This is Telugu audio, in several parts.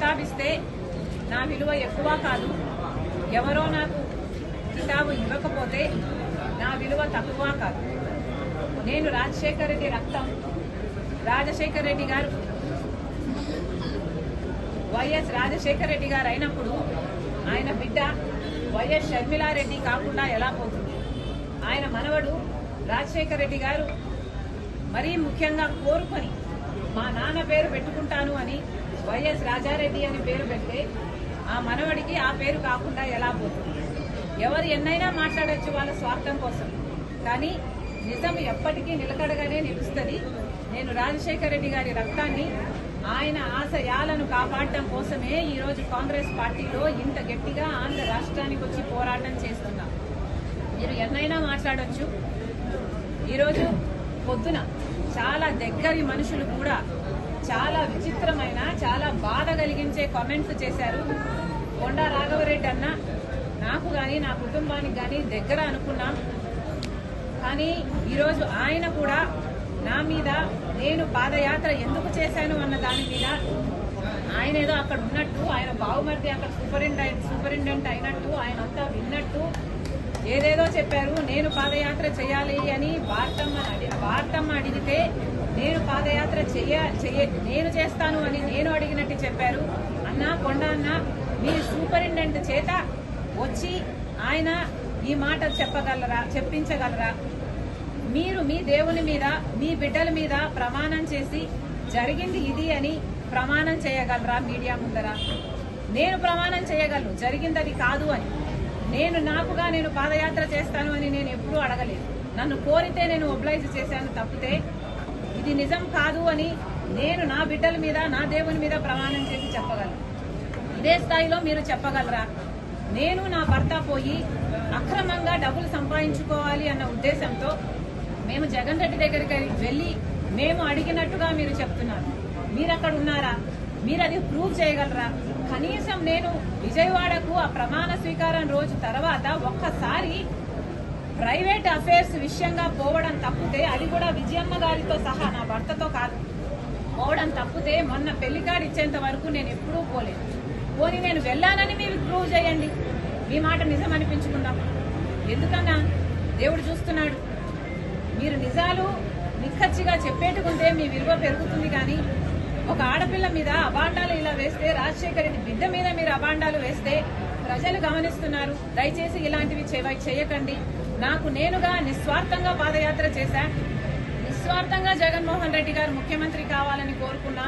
కితాబిస్తే నా విలువ ఎక్కువ కాదు, ఎవరో నాకు కితాబు ఇవ్వకపోతే నా విలువ తక్కువ కాదు. నేను రాజశేఖర రెడ్డి రక్తం. రాజశేఖర రెడ్డి గారు వైఎస్ రాజశేఖర రెడ్డి గారు అయినప్పుడు ఆయన బిడ్డ వైఎస్ షర్మిలారెడ్డి కాకుండా ఎలా పోతుంది? ఆయన మనవడు రాజశేఖర రెడ్డి గారు మరీ ముఖ్యంగా కోరుకొని మా నాన్న పేరు పెట్టుకుంటాను అని వైఎస్ రాజారెడ్డి అని పేరు పెడితే ఆ మనవడికి ఆ పేరు కాకుండా ఎలా పోతుంది? ఎవరు ఎన్నైనా మాట్లాడచ్చు వాళ్ళ స్వార్థం కోసం, కానీ నిజం ఎప్పటికీ నిలకడగానే నిలుస్తుంది. నేను రాజశేఖర రెడ్డి గారి రక్తాన్ని, ఆయన ఆశయాలను కాపాడటం కోసమే ఈరోజు కాంగ్రెస్ పార్టీలో ఇంత గట్టిగా ఆంధ్ర రాష్ట్రానికి వచ్చి పోరాటం చేస్తున్నాం. మీరు ఎన్నైనా మాట్లాడొచ్చు. ఈరోజు పొద్దున చాలా దగ్గరి మనుషులు కూడా చాలా విచిత్రమైన, చాలా బాధ కలిగించే కామెంట్స్ చేశారు. కొండా రాఘవరెడ్డి అన్న నాకు కానీ నా కుటుంబానికి కానీ దగ్గర అనుకున్నాం, కానీ ఈరోజు ఆయన కూడా నా మీద నేను పాదయాత్ర ఎందుకు చేశాను అన్న దాని మీద ఆయన ఏదో అక్కడ ఉన్నట్టు, ఆయన బావుమర్ది అక్కడ సూపరింటెండెంట్ అయినట్టు, ఆయన అంతా విన్నట్టు ఏదేదో చెప్పారు. నేను పాదయాత్ర చేయాలి అని వార్తమ్మ అడిగితే నేను పాదయాత్ర నేను చేస్తాను అని నేను అడిగినట్టు చెప్పారు. అన్న కొండ అన్న, మీ సూపరింటెండెంట్ చేత వచ్చి ఆయన ఈ మాట చెప్పించగలరా? మీరు మీ దేవుని మీద, మీ బిడ్డల మీద ప్రమాణం చేసి జరిగింది ఇది అని ప్రమాణం చేయగలరా మీడియా ముందర? నేను ప్రమాణం చేయగలను జరిగింది అది కాదు అని. నేను పాదయాత్ర చేస్తాను అని నేను ఎప్పుడూ అడగలేదు. నన్ను కోరితే నేను ఒబ్లైజ్ చేశాను తప్పితే ఇది నిజం కాదు అని నేను నా బిడ్డల మీద, నా దేవుని మీద ప్రమాణం చేసి చెప్పగలను. ఇదే స్థాయిలో మీరు చెప్పగలరా? నేను నా భర్త పోయి అక్రమంగా డబ్బులు సంపాదించుకోవాలి అన్న ఉద్దేశంతో మేము జగన్ రెడ్డి దగ్గరికి వెళ్ళి మేము అడిగినట్టుగా మీరు చెప్తున్నారు. మీరు అక్కడ ఉన్నారా? మీరు అది ప్రూవ్ చేయగలరా? కనీసం నేను విజయవాడకు ఆ ప్రమాణ స్వీకారం రోజు తర్వాత ఒక్కసారి ప్రైవేట్ అఫైర్స్ విషయంగా పోవడం తప్పితే, అది కూడా విజయమ్మ గారితో సహా నా భర్తతో కాదు, పోవడం తప్పితే మొన్న పెళ్లి కార్డు ఇచ్చేంత వరకు నేను ఎప్పుడూ పోలేదు. పోనీ నేను వెళ్ళానని మీరు ప్రూవ్ చేయండి, మీ మాట నిజం అనిపించుకుందాం. ఎందుకన్నా దేవుడు చూస్తున్నాడు. మీరు నిజాలు నిక్కచ్చిగా చెప్పేట్టుకుంటే మీ విలువ పెరుగుతుంది. కానీ ఒక ఆడపిల్ల మీద అబాండాలు ఇలా వేస్తే, రాజశేఖర రెడ్డి బిడ్డ మీద మీరు అబాండాలు వేస్తే ప్రజలు గమనిస్తున్నారు. దయచేసి ఇలాంటివి చేయకండి. నేనుగా నిస్వార్థంగా పాదయాత్ర చేశా. నిస్వార్థంగా జగన్మోహన్ రెడ్డి గారు ముఖ్యమంత్రి కావాలని కోరుకున్నా.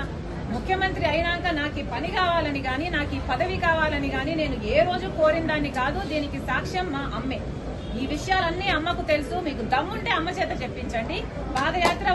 ముఖ్యమంత్రి అయినాక నాకు ఈ పని కావాలని గాని, నాకు ఈ పదవి కావాలని గాని నేను ఏ రోజు కోరిన దాన్ని కాదు. దీనికి సాక్ష్యం మా అమ్మే. ఈ విషయాలన్నీ అమ్మకు తెలుసు. మీకు దమ్ముంటే అమ్మ చేత చెప్పించండి. పాదయాత్ర